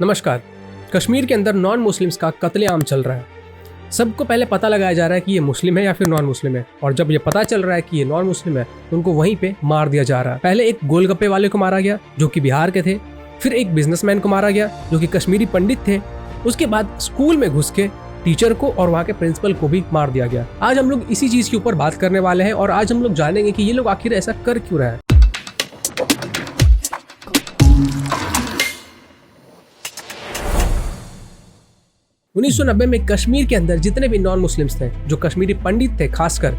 नमस्कार। कश्मीर के अंदर नॉन मुस्लिम्स का कत्लेआम चल रहा है। सबको पहले पता लगाया जा रहा है कि ये मुस्लिम है या फिर नॉन मुस्लिम है, और जब ये पता चल रहा है कि ये नॉन मुस्लिम है तो उनको वहीं पे मार दिया जा रहा है। पहले एक गोलगप्पे वाले को मारा गया जो कि बिहार के थे, फिर एक बिजनेसमैन को मारा गया जो कि कश्मीरी पंडित थे, उसके बाद स्कूल में घुस के टीचर को और वहाँ के प्रिंसिपल को भी मार दिया गया। आज हम लोग इसी चीज के ऊपर बात करने वाले हैं और आज हम लोग जानेंगे कि ये लोग आखिर ऐसा कर क्यों रहे हैं। 1990 में कश्मीर के अंदर जितने भी नॉन मुस्लिम्स थे, जो कश्मीरी पंडित थे खासकर,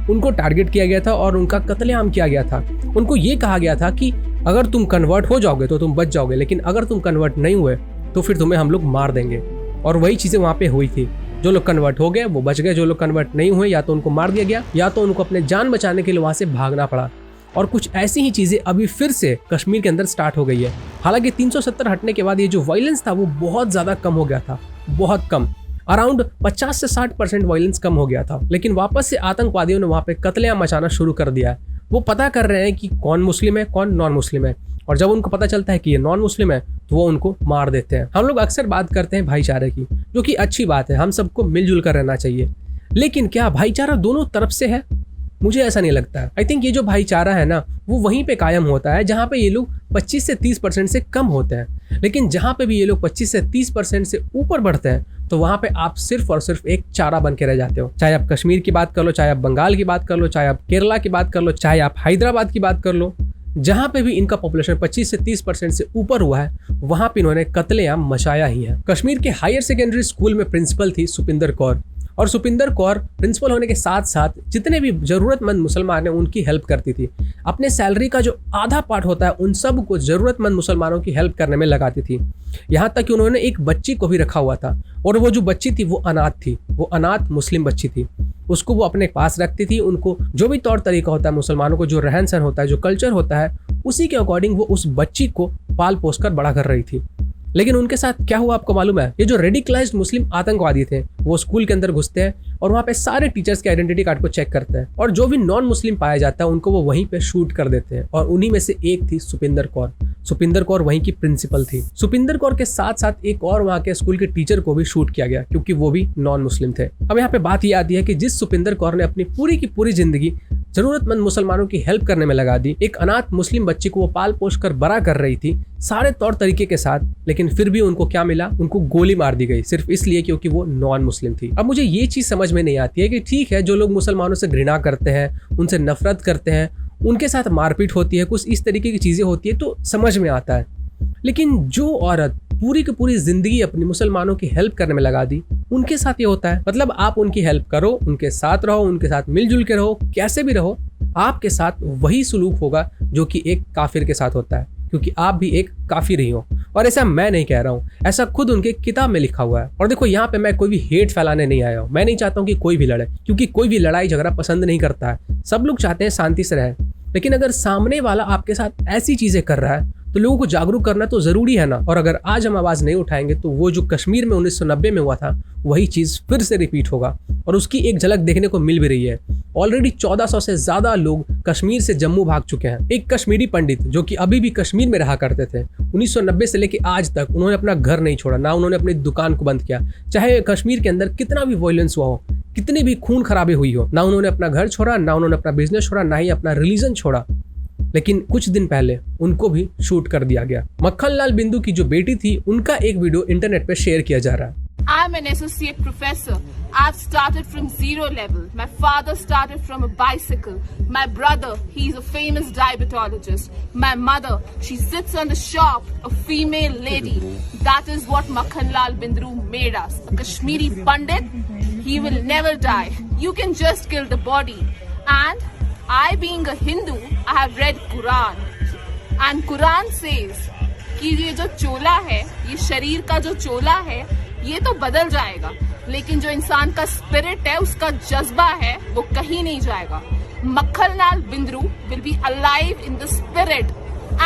उनको टारगेट किया गया था और उनका कत्लेआम किया गया था। उनको ये कहा गया था कि अगर तुम कन्वर्ट हो जाओगे तो तुम बच जाओगे, लेकिन अगर तुम कन्वर्ट नहीं हुए तो फिर तुम्हें हम लोग मार देंगे। और वही चीजें वहाँ पे हुई थी। जो लोग कन्वर्ट हो गए वो बच गए, जो लोग कन्वर्ट नहीं हुए या तो उनको मार दिया गया या तो उनको अपने जान बचाने के लिए वहाँ से भागना पड़ा। और कुछ ऐसी ही चीजें अभी फिर से कश्मीर के अंदर स्टार्ट हो गई है। हालांकि 370 हटने के बाद ये जो वायलेंस था वो बहुत ज्यादा कम हो गया था, बहुत कम, अराउंड 50 से 60% वायलेंस कम हो गया था। लेकिन वापस से आतंकवादियों ने वहाँ पे कत्लेआम मचाना शुरू कर दिया है। वो पता कर रहे हैं कि कौन मुस्लिम है कौन नॉन मुस्लिम है, और जब उनको पता चलता है कि ये नॉन मुस्लिम है तो वो उनको मार देते हैं। हम लोग अक्सर बात करते हैं भाईचारे की, जो कि अच्छी बात है, हम सबको मिलजुल कर रहना चाहिए। लेकिन क्या भाईचारा दोनों तरफ से है? मुझे ऐसा नहीं लगता है। आई थिंक ये जो भाईचारा है ना, वो वहीं पे कायम होता है जहाँ पे ये लोग 25 से 30% से कम होते हैं। लेकिन जहाँ पे भी ये लोग 25 से 30% से ऊपर बढ़ते हैं तो वहाँ पे आप सिर्फ और सिर्फ एक चारा बन के रह जाते हो। चाहे आप कश्मीर की बात कर लो, चाहे आप बंगाल की बात कर लो, चाहे आप केरला की बात कर लो, चाहे आप हैदराबाद की बात कर लो, जहाँ पे भी इनका पॉपुलेशन 25 से 30% से ऊपर हुआ है वहाँ पे इन्होंने कत्लेआम मचाया ही है। कश्मीर के हायर सेकेंडरी स्कूल में प्रिंसिपल थी सुपिंदर कौर, और सुपिंदर कौर प्रिंसिपल होने के साथ साथ जितने भी जरूरतमंद मुसलमान हैं उनकी हेल्प करती थी। अपने सैलरी का जो आधा पार्ट होता है उन सब को जरूरतमंद मुसलमानों की हेल्प करने में लगाती थी। यहाँ तक कि उन्होंने एक बच्ची को भी रखा हुआ था, और वो जो बच्ची थी वो अनाथ थी, वो अनाथ मुस्लिम बच्ची थी। उसको वो अपने पास रखती थी। उनको जो भी तौर तरीका होता है, मुसलमानों को जो रहन सहन होता है, जो कल्चर होता है, उसी के अकॉर्डिंग वो उस बच्ची को पाल पोस कर बड़ा कर रही थी। लेकिन उनके साथ क्या हुआ आपको मालूम है? ये जो रेडिकलाइज्ड मुस्लिम आतंकवादी थे वो स्कूल के अंदर घुसते हैं और वहाँ पे सारे टीचर्स के आइडेंटिटी कार्ड को चेक करते हैं, और जो भी नॉन मुस्लिम पाया जाता है उनको वो वहीं पे शूट कर देते हैं। और उन्हीं में से एक थी सुपिंदर कौर। सुपिंदर कौर वहीं की प्रिंसिपल थी। सुपिंदर कौर के साथ साथ एक और वहाँ के स्कूल के टीचर को भी शूट किया गया क्योंकि वो भी नॉन मुस्लिम थे। अब यहाँ पे बात ये आती है कि जिस सुपिंदर कौर ने अपनी पूरी की पूरी जिंदगी जरूरतमंद मुसलमानों की हेल्प करने में लगा दी, एक अनाथ मुस्लिम बच्ची को वो पाल पोस कर बड़ा कर रही थी सारे तौर तरीके के साथ, लेकिन फिर भी उनको क्या मिला? उनको गोली मार दी गई, सिर्फ इसलिए क्योंकि वो नॉन मुस्लिम थी। अब मुझे ये चीज समझ में नहीं आती है कि ठीक है, जो लोग मुसलमानों से घृणा करते हैं, उनसे नफरत करते हैं, उनके साथ मारपीट होती है, कुछ इस तरीके की चीजें होती है तो समझ में आता है। लेकिन जो औरत पूरी की पूरी जिंदगी अपनी मुसलमानों की हेल्प करने में लगा दी, उनके साथ ये होता है। मतलब आप उनकी हेल्प करो, उनके साथ रहो, उनके साथ मिलजुल के रहो, कैसे भी रहो, आपके साथ वही सुलूक होगा जो कि एक काफिर के साथ होता है, क्योंकि आप भी एक काफिर ही हो। और ऐसा मैं नहीं कह रहा हूँ, ऐसा खुद उनके किताब में लिखा हुआ है। और देखो, यहाँ पे मैं कोई भी हेट फैलाने नहीं आया हूँ। मैं नहीं चाहता हूँ कि कोई भी लड़े, क्योंकि कोई भी लड़ाई झगड़ा पसंद नहीं करता है। सब लोग चाहते हैं शांति से रहे। लेकिन अगर सामने वाला आपके साथ ऐसी चीजें कर रहा है तो लोगों को जागरूक करना तो जरूरी है ना। और अगर आज हम आवाज नहीं उठाएंगे तो वो जो कश्मीर में 1990 में हुआ था वही चीज फिर से रिपीट होगा, और उसकी एक झलक देखने को मिल भी रही है। ऑलरेडी 1400 से ज्यादा लोग कश्मीर से जम्मू भाग चुके हैं। एक कश्मीरी पंडित जो कि अभी भी कश्मीर में रहा करते थे, 1990 से लेकर आज तक उन्होंने अपना घर नहीं छोड़ा, ना उन्होंने अपनी दुकान को बंद किया। चाहे कश्मीर के अंदर कितना भी वायलेंस हुआ हो, कितनी भी खून खराबी हुई हो, ना उन्होंने अपना घर छोड़ा, ना उन्होंने अपना बिजनेस छोड़ा, ना ही अपना रिलीजन छोड़ा। लेकिन कुछ दिन पहले उनको भी शूट कर दिया गया। मक्खनलाल बिंदु की जो बेटी थी, उनका एक वीडियो इंटरनेट पे शेयर किया जा रहा है। I'm an associate professor. I've started from zero level. My father started from a bicycle. My brother, he's a famous diabetologist. My mother, she sits on the shop, a female lady. That is what Makhanlal Bindu made us. A Kashmiri Pandit, he will never die. You can just kill the body. And I, being a Hindu, I have read Quran. And Quran says कि ये जो चोला है, ये शरीर का जो चोला है, ये तो बदल जाएगा, लेकिन जो इंसान का स्पिरिट है, उसका जज्बा है, वो कहीं नहीं जाएगा। Makhanlal Bindroo will be alive in the spirit.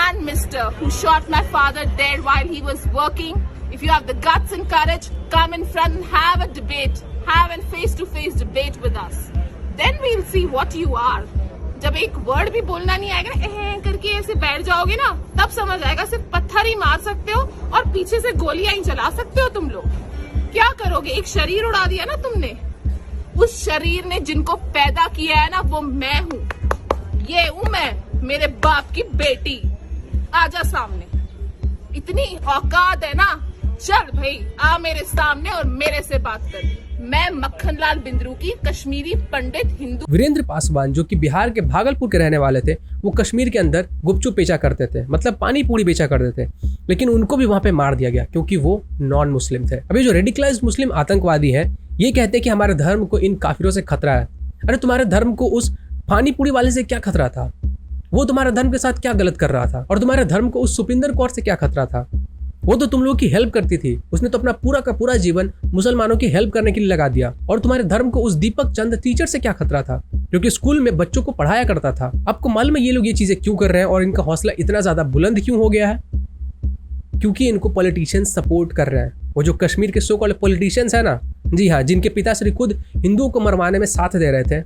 And Mr. who shot my father dead while he was working, if you have the guts and courage, come in front and have a debate, have a face-to-face debate with us. Then we'll see what you are. जब एक word भी बोलना नहीं आएगा ना, करके ऐसे बैठ जाओगे ना, तब समझ आएगा सिर्फ पत्थर ही मार सकते हो और पीछे से गोलियां ही चला सकते हो तुम लोग। क्या करोगे? एक शरीर उड़ा दिया ना तुमने। उस शरीर ने जिनको पैदा किया है ना, वो मैं हूँ। ये हूँ मैं, मेरे बाप की बेटी। आजा सामने, इतनी औकात है ना, चल भाई आ मेरे सामने और मेरे से बात कर। मैं मक्खन लाल बिंद्रू की कश्मीरी पंडित हिंदू। वीरेंद्र पासवान जो कि बिहार के भागलपुर के रहने वाले थे, वो कश्मीर के अंदर गुपचुप बेचा करते थे, मतलब पानी पूरी बेचा करते थे, लेकिन उनको भी वहां पे मार दिया गया क्योंकि वो नॉन मुस्लिम थे। अभी जो रेडिकलाइज्ड मुस्लिम आतंकवादी है, ये कहते हैं कि हमारे धर्म को इन काफिरों से खतरा है। अरे तुम्हारे धर्म को उस पानी पूरी वाले से क्या खतरा था? वो तुम्हारे धर्म के साथ क्या गलत कर रहा था? और तुम्हारे धर्म को उस सुपिंदर कौर से क्या खतरा था? वो तो तुम लोगों की हेल्प करती थी, उसने तो अपना पूरा का पूरा जीवन मुसलमानों की हेल्प करने के लिए लगा दिया। और तुम्हारे धर्म को उस दीपक चंद टीचर से क्या खतरा था, जो कि स्कूल में बच्चों को पढ़ाया करता था? आपको मालूम है ये लोग ये चीजें क्यों कर रहे हैं और इनका हौसला इतना ज्यादा बुलंद क्यों हो गया है? क्योंकि इनको पॉलिटिशियंस सपोर्ट कर रहे हैं। वो जो कश्मीर के सो कॉल्ड पॉलिटिशियंस है ना, जी हाँ, जिनके पिताश्री खुद हिंदुओं को मरवाने में साथ दे रहे थे,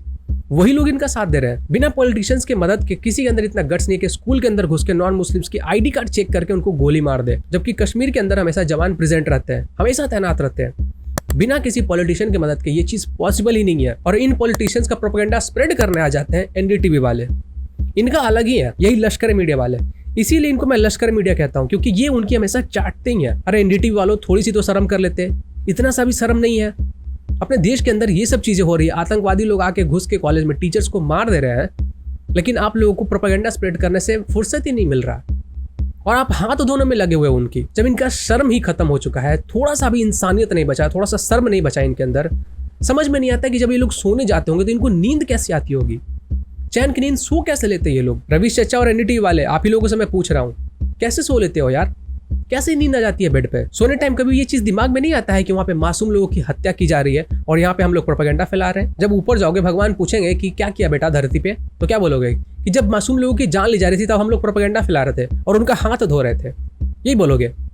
वही लोग इनका साथ दे रहे हैं। बिना पॉलिटिशियंस के मदद के किसी के अंदर इतना गट्स नहीं है कि स्कूल के अंदर घुस के नॉन मुस्लिम्स की आईडी कार्ड चेक करके उनको गोली मार दे, जबकि कश्मीर के अंदर हमेशा जवान प्रेजेंट रहते हैं, हमेशा तैनात रहते हैं। बिना किसी पॉलिटिशियन के मदद के ये चीज पॉसिबल ही नहीं है। और इन पॉलिटिशियंस का प्रोपेगेंडा स्प्रेड करने आ जाते हैं एनडीटीवी वाले। इनका अलग ही है, यही लश्कर मीडिया वाले। इसीलिए इनको मैं लश्कर मीडिया कहता हूँ, क्योंकि ये उनकी हमेशा चाटते ही है। अरे एनडीटीवी वालों, थोड़ी सी तो शर्म कर लेते, इतना सा भी शर्म नहीं है। अपने देश के अंदर ये सब चीजें हो रही है, आतंकवादी लोग आके घुस के कॉलेज में टीचर्स को मार दे रहे हैं, लेकिन आप लोगों को प्रोपेगेंडा स्प्रेड करने से फुर्सत ही नहीं मिल रहा और आप हाथ धोने में लगे हुए उनकी। जब इनका शर्म ही खत्म हो चुका है, थोड़ा सा भी इंसानियत नहीं बचा, थोड़ा सा शर्म नहीं बचा इनके अंदर, समझ में नहीं आता कि जब ये लोग सोने जाते होंगे तो इनको नींद कैसे आती होगी, चैन की नींद सो कैसे लेते हैं ये लोग। रवीश चचा और एनडीटीवी वाले, आप ही लोगों से मैं पूछ रहा हूँ, कैसे सो लेते हो यार? कैसे नींद आ जाती है बेड पे? सोने टाइम कभी ये चीज दिमाग में नहीं आता है कि वहाँ पे मासूम लोगों की हत्या की जा रही है और यहाँ पे हम लोग प्रोपेगेंडा फैला रहे हैं? जब ऊपर जाओगे, भगवान पूछेंगे कि क्या किया बेटा धरती पे, तो क्या बोलोगे? कि जब मासूम लोगों की जान ली जा रही थी तब हम लोग प्रोपेगेंडा फैला रहे थे और उनका हाथ धो रहे थे, यही बोलोगे।